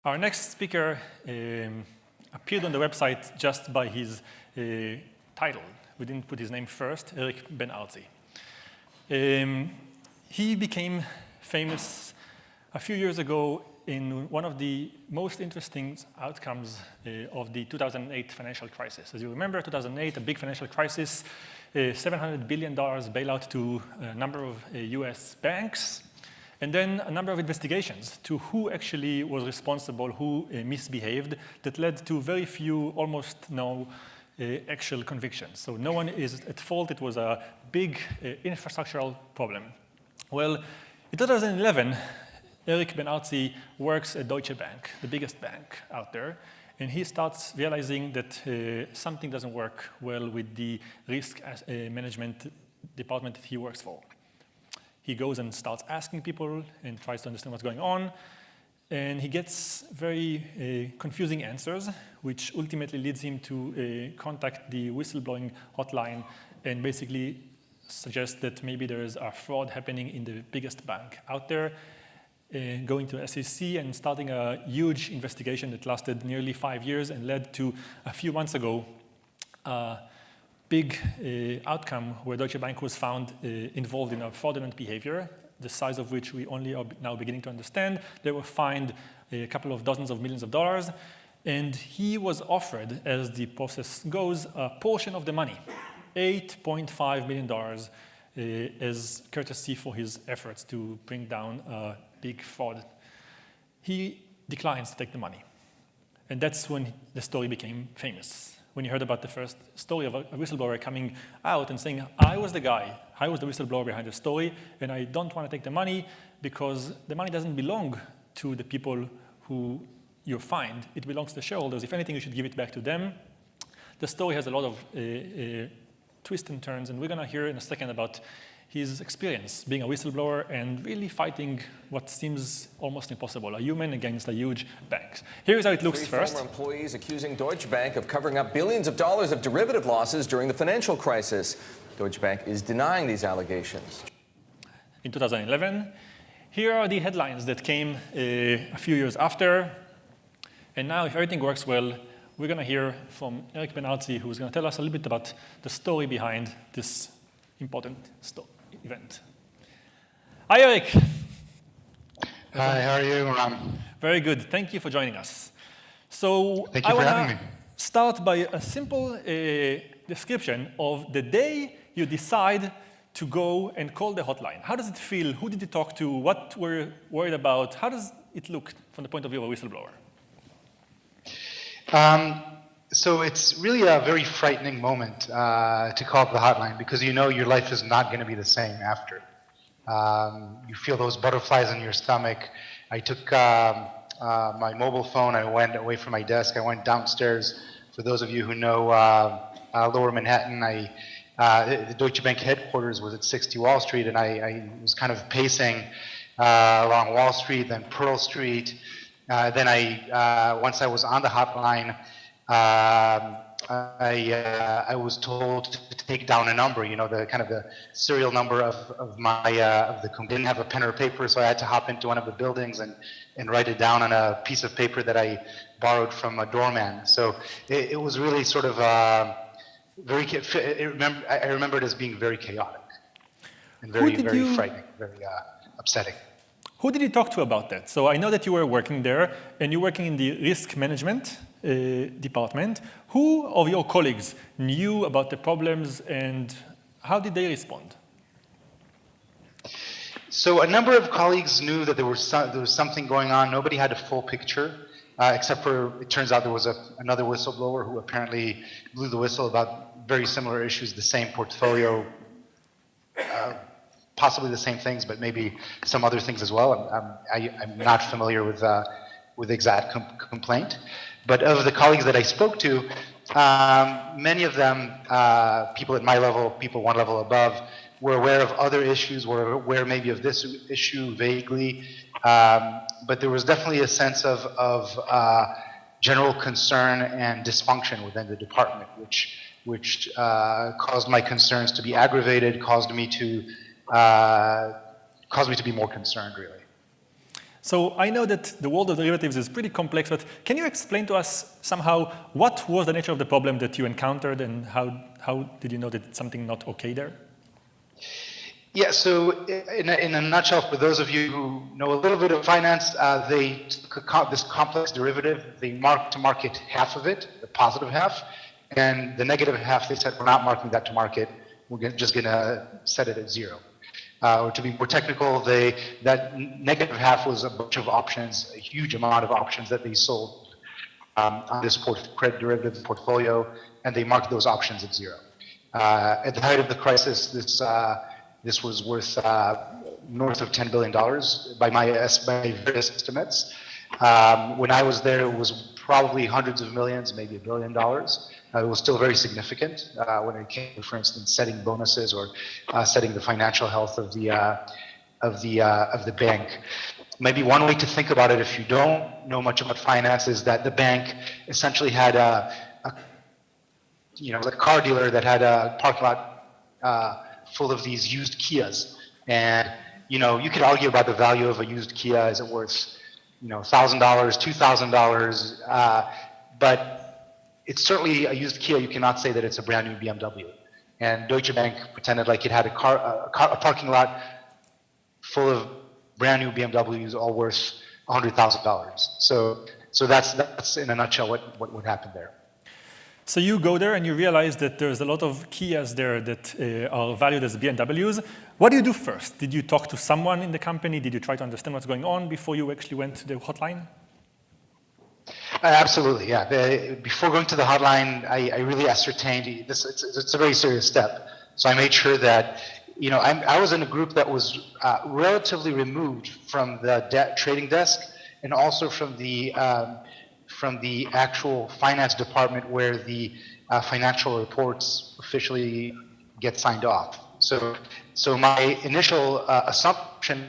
Our next speaker appeared on the website just by his title. We didn't put his name first, Eric Ben-Artzi. He became famous a few years ago in one of the most interesting outcomes of the 2008 financial crisis. As you remember, 2008, a big financial crisis, $700 billion bailout to a number of US banks, and then a number of investigations to who actually was responsible, who misbehaved, that led to very few, almost no actual convictions. So no one is at fault. It was a big infrastructural problem. Well, in 2011, Eric Ben-Artzi works at Deutsche Bank, the biggest bank out there, and he starts realizing that something doesn't work well with the risk management department that he works for. He goes and starts asking people and tries to understand what's going on, and he gets very confusing answers, which ultimately leads him to contact the whistleblowing hotline and basically suggest that maybe there is a fraud happening in the biggest bank out there, going to SEC and starting a huge investigation that lasted nearly 5 years and led to, a few months ago, a big outcome where Deutsche Bank was found involved in a fraudulent behavior, the size of which we only are now beginning to understand. They were fined a couple of dozens of millions of dollars, and he was offered, as the process goes, a portion of the money, $8.5 million, as courtesy for his efforts to bring down a big fraud. He declines to take the money. And that's when the story became famous. When you heard about the first story of a whistleblower coming out and saying, I was the guy, I was the whistleblower behind the story, and I don't want to take the money because the money doesn't belong to the people who you fined. It belongs to the shareholders. If anything, you should give it back to them. The story has a lot of twists and turns, and we're going to hear in a second about his experience being a whistleblower and really fighting what seems almost impossible, a human against a huge bank. Here's how it looks first. Former employees accusing Deutsche Bank of covering up billions of dollars of derivative losses during the financial crisis. Deutsche Bank is denying these allegations. In 2011, here are the headlines that came a few years after. And now, if everything works well, we're going to hear from Eric Ben-Artzi, who's going to tell us a little bit about the story behind this important event. Hi, Eric. Hi, how are you, Ram? Very good. Thank you for joining us. So Thank you for having me. Start by a simple description of the day you decide to go and call the hotline. How does it feel? Who did you talk to? What were you worried about? How does it look from the point of view of a whistleblower? So it's really a very frightening moment to call up the hotline because you know your life is not going to be the same after. You feel those butterflies in your stomach. I took my mobile phone. I went away from my desk. I went downstairs. For those of you who know Lower Manhattan, the Deutsche Bank headquarters was at 60 Wall Street, and I was kind of pacing along Wall Street, then Pearl Street. Then once I was on the hotline, I was told to take down a number, you know, the kind of the serial number of the company. Didn't have a pen or paper, so I had to hop into one of the buildings and write it down on a piece of paper that I borrowed from a doorman. So it was really sort of I remember it as being very chaotic and very frightening, very upsetting. Who did you talk to about that? So I know that you were working there, and you're working in the risk management department. Who of your colleagues knew about the problems, and how did they respond? So a number of colleagues knew that there was something going on. Nobody had a full picture, except for, it turns out there was another whistleblower who apparently blew the whistle about very similar issues, the same portfolio, possibly the same things, but maybe some other things as well. I'm not familiar with the exact complaint. But of the colleagues that I spoke to, many of them, people at my level, people one level above, were aware of other issues, were aware maybe of this issue vaguely. But there was definitely a sense of general concern and dysfunction within the department, which caused my concerns to be aggravated, caused me to be more concerned, really. So I know that the world of derivatives is pretty complex, but can you explain to us somehow what was the nature of the problem that you encountered and how did you know that something not okay there? Yeah, so in a nutshell, for those of you who know a little bit of finance, they took this complex derivative, they marked to market half of it, the positive half, and the negative half, they said, we're not marking that to market, we're just going to set it at zero. Or to be more technical, that negative half was a bunch of options, a huge amount of options that they sold on this credit derivative portfolio, and they marked those options at zero. At the height of the crisis, this was worth north of $10 billion by my various estimates. When I was there, it was probably hundreds of millions, maybe $1 billion. It was still very significant when it came to, for instance, setting bonuses or setting the financial health of the bank. Maybe one way to think about it, if you don't know much about finance, is that the bank essentially had like a car dealer that had a parking lot full of these used Kias, and you could argue about the value of a used Kia. Is it worth $1,000, $2,000? But it's certainly a used Kia. You cannot say that it's a brand new BMW. And Deutsche Bank pretended like it had a parking lot full of brand new BMWs, all worth $100,000. So that's in a nutshell what happened there. So you go there and you realize that there's a lot of Kias there that are valued as BMWs. What do you do first? Did you talk to someone in the company? Did you try to understand what's going on before you actually went to the hotline? Absolutely, yeah. Before going to the hotline, I really ascertained this. It's a very serious step. So I made sure that I was in a group that was relatively removed from the trading desk and also from the actual finance department where the financial reports officially get signed off. So my initial assumption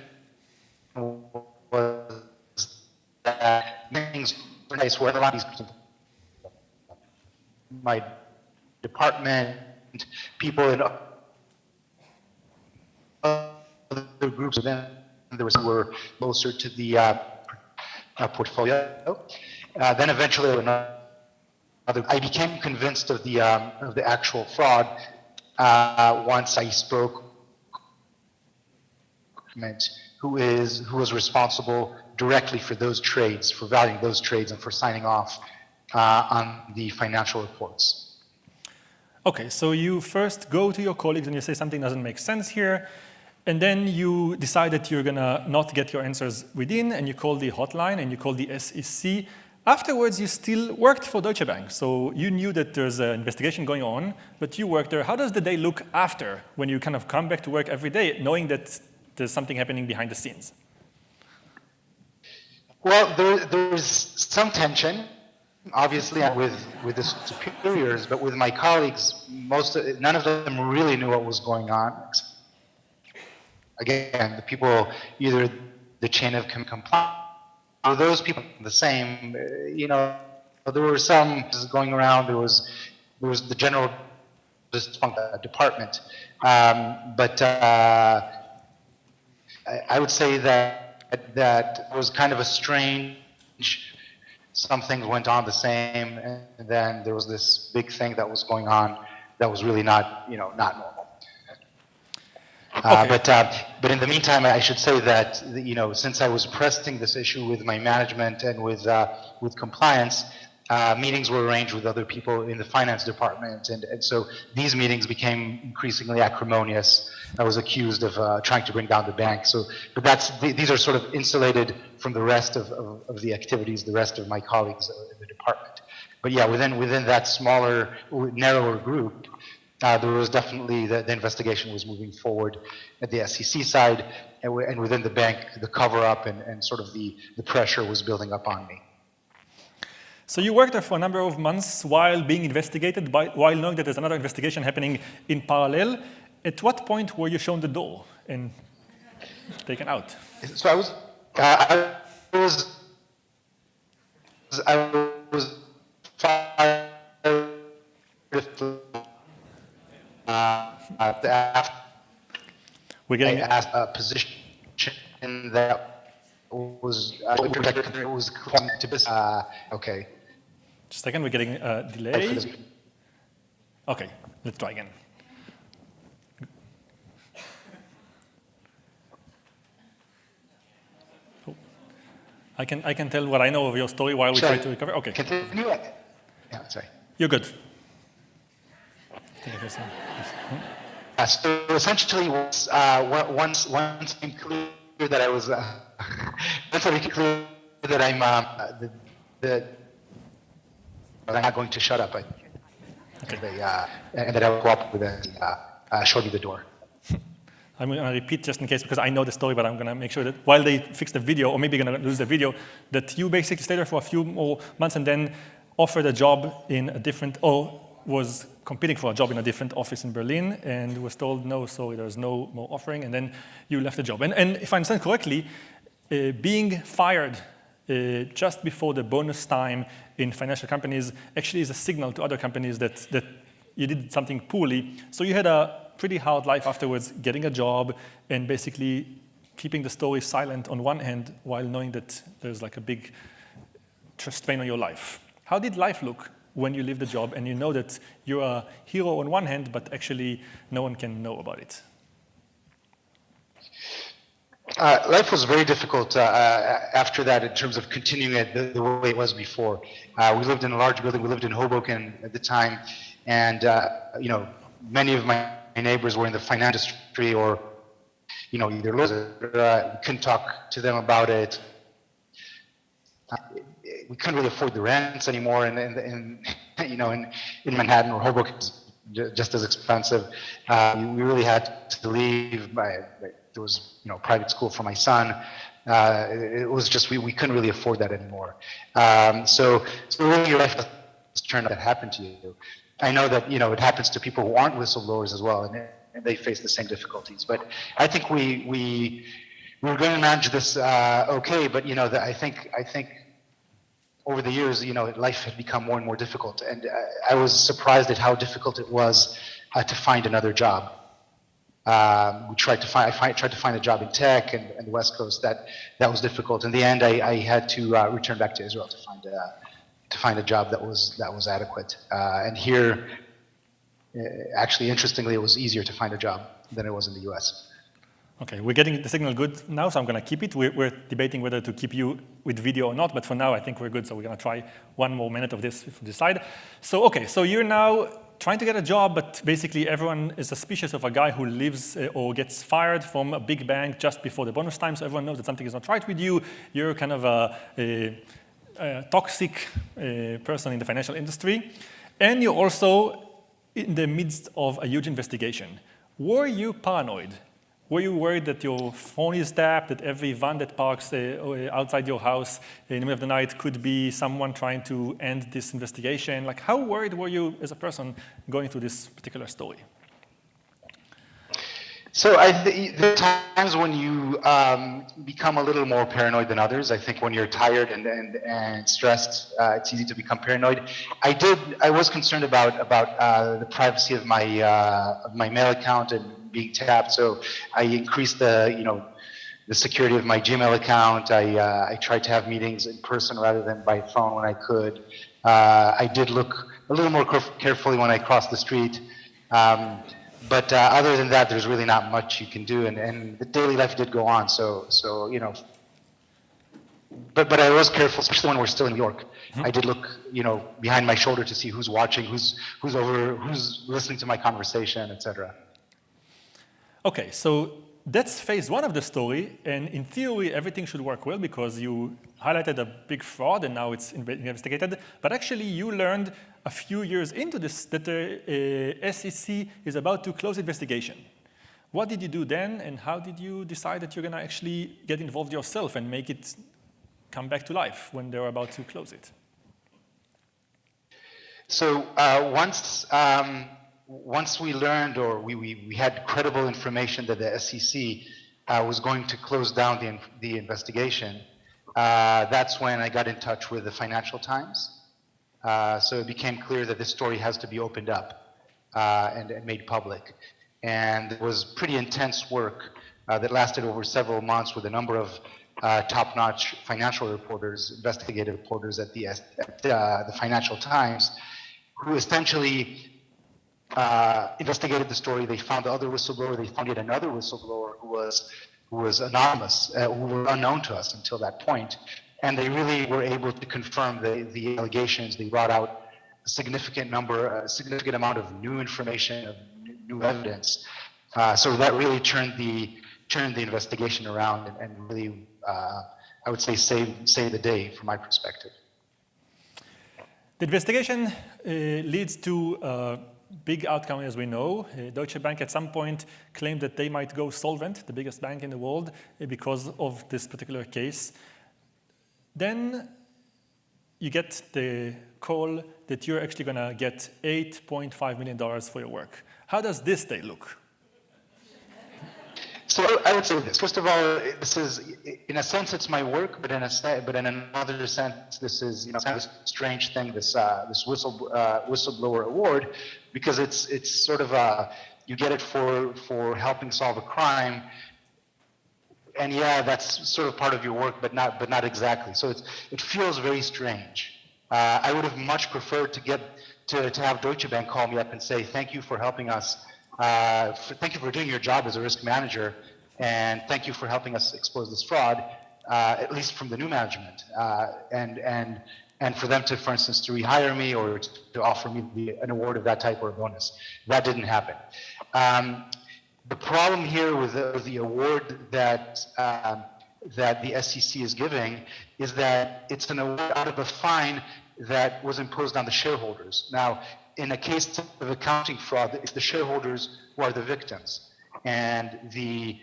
was that things were nice where a lot of these my department, people in other groups of them, there were closer to the portfolio. Then eventually, I became convinced of the actual fraud once I spoke who was responsible directly for those trades, for valuing those trades, and for signing off on the financial reports. Okay, so you first go to your colleagues and you say something doesn't make sense here, and then you decide that you're gonna not get your answers within, and you call the hotline and you call the SEC. Afterwards, you still worked for Deutsche Bank, so you knew that there's an investigation going on, but you worked there. How does the day look after, when you kind of come back to work every day, knowing that there's something happening behind the scenes? Well, there's some tension, obviously, with the superiors, but with my colleagues, none of them really knew what was going on. Again, the people, either the chain of compliance, or those people the same. There were some going around. There was the general department, but I would say that was kind of a strange. Some things went on the same, and then there was this big thing that was going on that was really not normal. Okay. But in the meantime, I should say that since I was pressing this issue with my management and with compliance, meetings were arranged with other people in the finance department, and so these meetings became increasingly acrimonious. I was accused of trying to bring down the bank. But these are sort of insulated from the rest of the activities, the rest of my colleagues in the department. But yeah, within that smaller, narrower group, there was definitely the investigation was moving forward at the SEC side, and within the bank, the cover-up and sort of the pressure was building up on me. So you worked there for a number of months while being investigated, while knowing that there's another investigation happening in parallel. At what point were you shown the door and taken out? So I was fired after We're getting I asked a position that was to this. Okay. Just a second, we're getting a delay. Okay, let's try again. Oh. I can tell what I know of your story while we try to recover. Okay. Continue. Yeah, sorry. You're good. So essentially, once it became clear that I was, once it became clear that I'm not going to shut up, and that I would go up with showed me the door. I'm going to repeat just in case, because I know the story, but I'm going to make sure that while they fix the video, or maybe going to lose the video, that you basically stayed there for a few more months and then offered a job in a different, or was competing for a job in a different office in Berlin and was told, no, sorry, there's no more offering, and then you left the job. And if I understand correctly, being fired just before the bonus time in financial companies actually is a signal to other companies that you did something poorly. So you had a pretty hard life afterwards, getting a job and basically keeping the story silent on one hand while knowing that there's like a big strain on your life. How did life look when you leave the job and you know that you're a hero on one hand, but actually no one can know about it? Life was very difficult after that in terms of continuing it the way it was before. We lived in a large building. We lived in Hoboken at the time, and many of my neighbors were in the finance industry, or either we couldn't talk to them about it. We couldn't really afford the rents anymore, and in Manhattan or Hoboken, just as expensive. We really had to leave. There was private school for my son. It was just we couldn't really afford that anymore. So really your life has turned out that happened to you. I know that it happens to people who aren't whistleblowers as well, and they face the same difficulties. But I think we were going to manage this okay. But I think over the years, life had become more and more difficult, and I was surprised at how difficult it was to find another job. I tried to find a job in tech and the West Coast. That was difficult. In the end, I had to return back to Israel to find a job that was adequate. And here, actually, interestingly, it was easier to find a job than it was in the U.S. Okay, we're getting the signal good now, so I'm going to keep it. We're debating whether to keep you with video or not, but for now, I think we're good. So we're going to try one more minute of this if we decide. So, okay, so you're now trying to get a job, but basically everyone is suspicious of a guy who leaves or gets fired from a big bank just before the bonus time, so everyone knows that something is not right with you. You're kind of a toxic person in the financial industry, and you're also in the midst of a huge investigation. Were you paranoid? Were you worried that your phone is tapped, that every van that parks outside your house in the middle of the night could be someone trying to end this investigation? Like, how worried were you as a person going through this particular story? So there are times when you become a little more paranoid than others. I think when you're tired and stressed, it's easy to become paranoid. I was concerned about the privacy of my mail account and being tapped. So I increased the security of my Gmail account. I tried to have meetings in person rather than by phone when I could. I did look a little more carefully when I crossed the street. But other than that, there's really not much you can do, and the daily life did go on. So But I was careful, especially when we're still in New York. Mm-hmm. I did look, behind my shoulder to see who's watching, who's listening to my conversation, etc. Okay, so that's phase one of the story, and in theory, everything should work well because you highlighted a big fraud, and now it's investigated. But actually, you learned a few years into this that the SEC is about to close investigation. What did you do then, and how did you decide that you're going to actually get involved yourself and make it come back to life when they're about to close it? So once we learned, or we had credible information that the SEC was going to close down the investigation, that's when I got in touch with the Financial Times. So it became clear that this story has to be opened up and made public. And it was pretty intense work that lasted over several months with a number of top-notch financial reporters, investigative reporters at the Financial Times, who essentially investigated the story. They found the other whistleblower. They found yet another whistleblower who was anonymous, who were unknown to us until that point. And they really were able to confirm the allegations. They brought out a significant amount of new information, of new evidence. So that really turned the investigation around and really, I would say, saved the day from my perspective. The investigation leads to a big outcome, as we know. Deutsche Bank at some point claimed that they might go solvent, the biggest bank in the world, because of this particular case. Then you get the call that you're actually going to get $8.5 million for your work. How does this day look? So I would say this. First of all, this is, in a sense, it's my work, but in another sense, this is kind of a strange thing. This whistleblower award, because it's sort of you get it for helping solve a crime, and yeah, that's sort of part of your work, but not exactly. So it feels very strange. I would have much preferred to have Deutsche Bank call me up and say, thank you for helping us. Thank you for doing your job as a risk manager, and thank you for helping us expose this fraud, at least from the new management, and for them to, for instance, to rehire me or to offer me an award of that type or a bonus. That didn't happen. The problem here with the award that the SEC is giving is that it's an award out of a fine that was imposed on the shareholders. Now, in a case of accounting fraud, it's the shareholders who are the victims, and the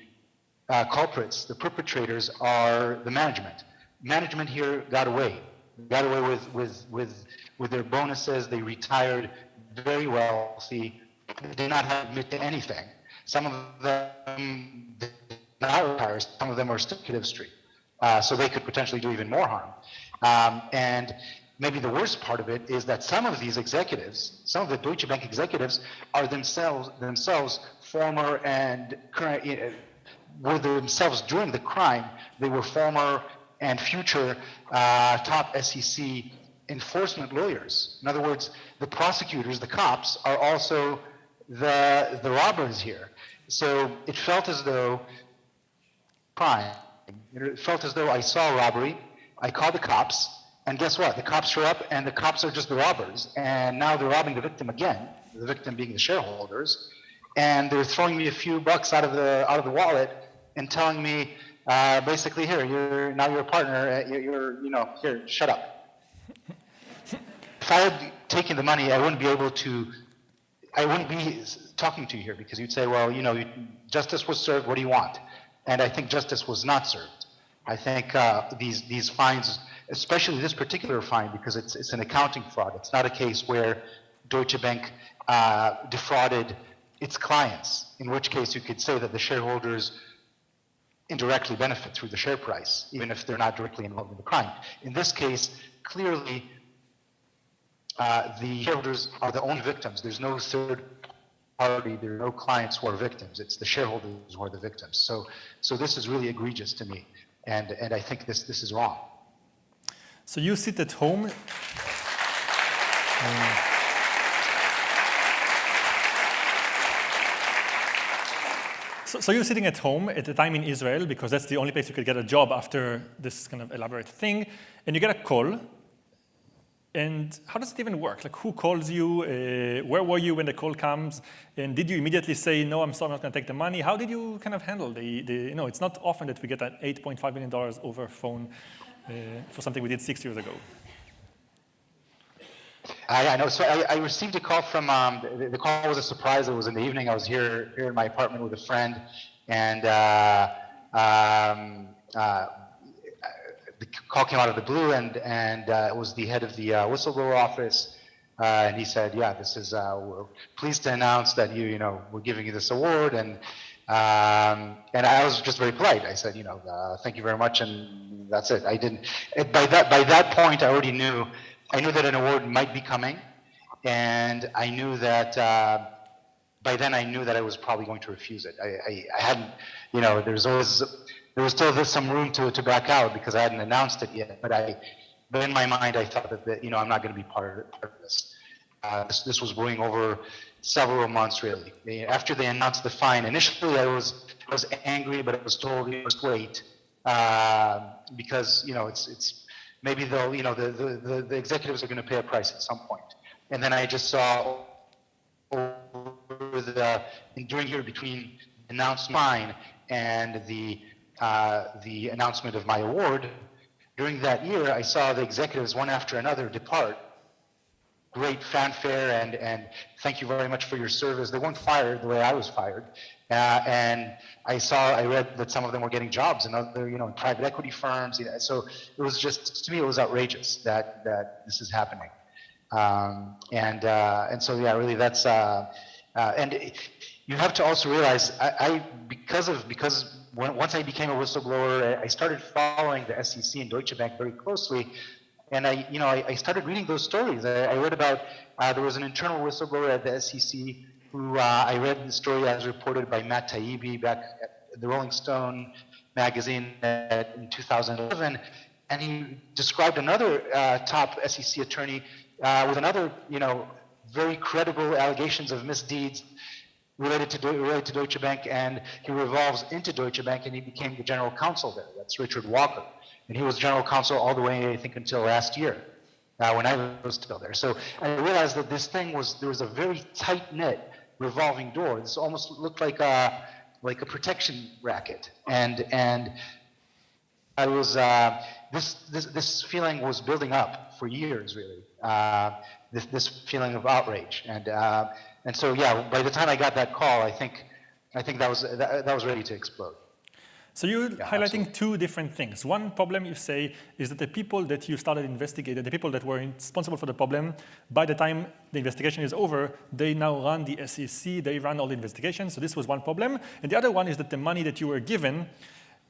culprits, the perpetrators, are the management. Management here got away with their bonuses. They retired very wealthy. They did not have to admit to anything. Some of them did not retire. Some of them are still active street, so they could potentially do even more harm. And maybe the worst part of it is that some of these executives, some of the Deutsche Bank executives, are themselves former and current, were themselves during the crime. They were former and future top SEC enforcement lawyers. In other words, the prosecutors, the cops, are also the robbers here. So it felt as though crime. It felt as though I saw a robbery. I called the cops. And guess what? The cops show up, and the cops are just the robbers. And now they're robbing the victim again, the victim being the shareholders. And they're throwing me a few bucks out of the wallet and telling me, basically, here, you're a partner. Here, shut up. If I had taken the money, I wouldn't be talking to you here, because you'd say, well, justice was served. What do you want? And I think justice was not served. I think these fines, especially this particular fine, because it's an accounting fraud. It's not a case where Deutsche Bank defrauded its clients, in which case you could say that the shareholders indirectly benefit through the share price, even if they're not directly involved in the crime. In this case, clearly, the shareholders are the only victims. There's no third party. There are no clients who are victims. It's the shareholders who are the victims. So this is really egregious to me, and I think this is wrong. So you sit at home. So you're sitting at home at the time in Israel, because that's the only place you could get a job after this kind of elaborate thing, and you get a call. And how does it even work? Like, who calls you? Where were you when the call comes? And did you immediately say, no, I'm sorry, I'm not going to take the money? How did you kind of handle it's not often that we get that $8.5 million over phone for something we did 6 years ago. I know. So I received a call from, the call was a surprise. It was in the evening. I was here in my apartment with a friend, and the call came out of the blue, and it was the head of the whistleblower office, and he said, "Yeah, this is we're pleased to announce that we're giving you this award." And I was just very polite. I said, "Thank you very much," and that's it. I didn't. By that point, I already knew. I knew that an award might be coming, and I knew that by then I knew that I was probably going to refuse it. I hadn't. There's always there was still some room to back out because I hadn't announced it yet. But in my mind, I thought that I'm not going to be part of this. This was brewing over several months, really. After they announced the fine, initially I was angry, but I was told just wait, because it's maybe they'll the executives are going to pay a price at some point. And then I just saw during here between the announced fine and the announcement of my award. During that year, I saw the executives one after another depart. Great fanfare and thank you very much for your service. They weren't fired the way I was fired, and I read that some of them were getting jobs in other in private equity firms. So it was just, to me, it was outrageous that this is happening, and so yeah, really that's and you have to also realize once I became a whistleblower, I started following the SEC and Deutsche Bank very closely. And I started reading those stories. I read about, there was an internal whistleblower at the SEC who, I read the story as reported by Matt Taibbi back at the Rolling Stone magazine in 2011. And he described another top SEC attorney with another, very credible allegations of misdeeds related to Deutsche Bank. And he revolves into Deutsche Bank and he became the general counsel there. That's Richard Walker. And he was general counsel all the way, I think, until last year, when I was still there. So I realized that this thing there was a very tight-knit revolving door. This almost looked like a protection racket. And I was, this feeling was building up for years, really. This feeling of outrage. And so, yeah, by the time I got that call, I think that was ready to explode. So you're highlighting two different things. One problem you say is that the people that you started investigating, the people that were responsible for the problem, by the time the investigation is over, they now run the SEC, they run all the investigations. So this was one problem. And the other one is that the money that you were given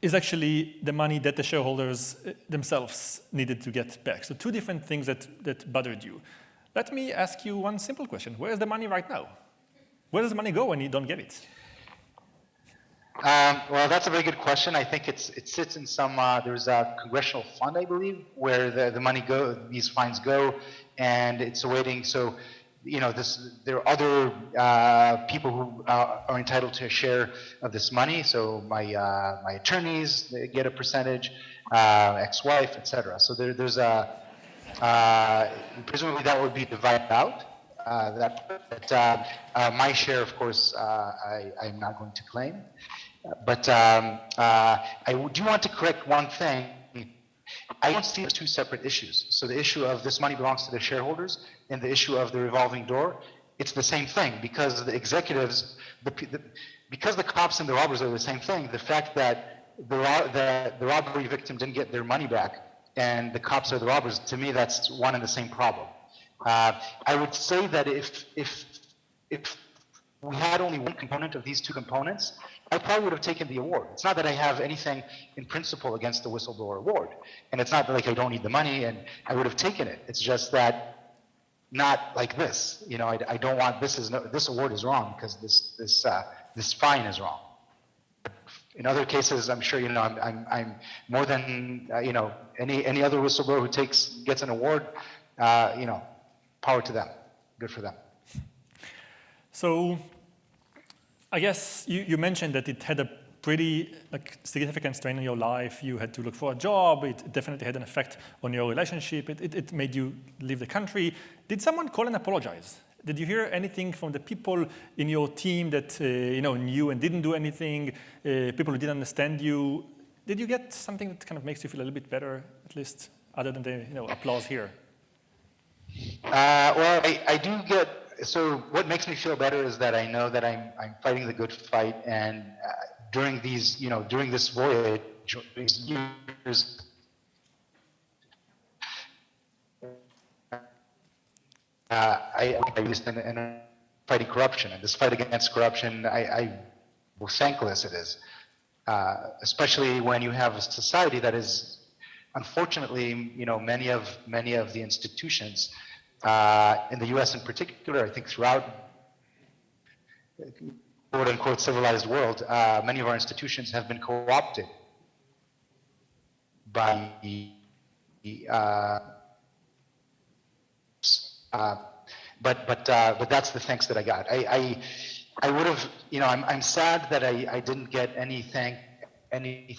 is actually the money that the shareholders themselves needed to get back. So two different things that bothered you. Let me ask you one simple question. Where is the money right now? Where does the money go when you don't get it? Well, that's a very good question. I think it sits in some, there's a congressional fund, I believe, where the money these fines go, and it's awaiting. So, there are other people who are entitled to a share of this money. So my attorneys, they get a percentage, ex-wife, etc. So there's presumably that would be divided out. My share, of course, I'm not going to claim. But I do want to correct one thing. I don't see it as two separate issues. So the issue of this money belongs to the shareholders and the issue of the revolving door, it's the same thing because the executives, because the cops and the robbers are the same thing, the fact that the robbery victim didn't get their money back and the cops are the robbers, to me that's one and the same problem. I would say that if we had only one component of these two components, I probably would have taken the award. It's not that I have anything in principle against the whistleblower award. And it's not like I don't need the money and I would have taken it. It's just that not like this. I don't want, this award is wrong because this fine is wrong. In other cases, I'm sure, I'm more than, any other whistleblower who gets an award, power to them. Good for them. So I guess you mentioned that it had a pretty significant strain on your life. You had to look for a job. It definitely had an effect on your relationship. It made you leave the country. Did someone call and apologize? Did you hear anything from the people in your team that knew and didn't do anything, people who didn't understand you? Did you get something that kind of makes you feel a little bit better, at least, other than the applause here? Well, I do get. So what makes me feel better is that I know that I'm fighting the good fight, and during this voyage, these years, I used in fighting corruption, and this fight against corruption, I how thankless it is, especially when you have a society that is, unfortunately, many of the institutions. In the U.S. in particular, I think throughout quote-unquote civilized world, many of our institutions have been co-opted by but that's the thanks that I got. I would have, I'm sad that I didn't get any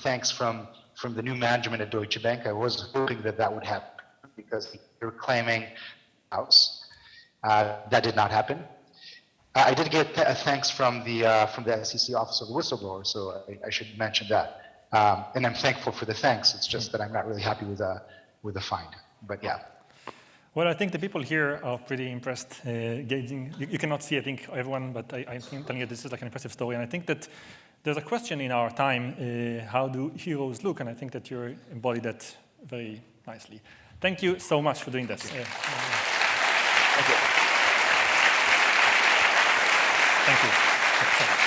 thanks from the new management at Deutsche Bank. I was hoping that would happen because they're claiming house. That did not happen. I did get thanks from the SEC Office of the Whistleblower, so I should mention that. And I'm thankful for the thanks. It's just that I'm not really happy with the find. But yeah. Well, I think the people here are pretty impressed. Gauging, you cannot see, I think, everyone, but I think telling you this is like an impressive story. And I think that there's a question in our time: how do heroes look? And I think that you embody that very nicely. Thank you so much for doing this. Thank you. Thank you.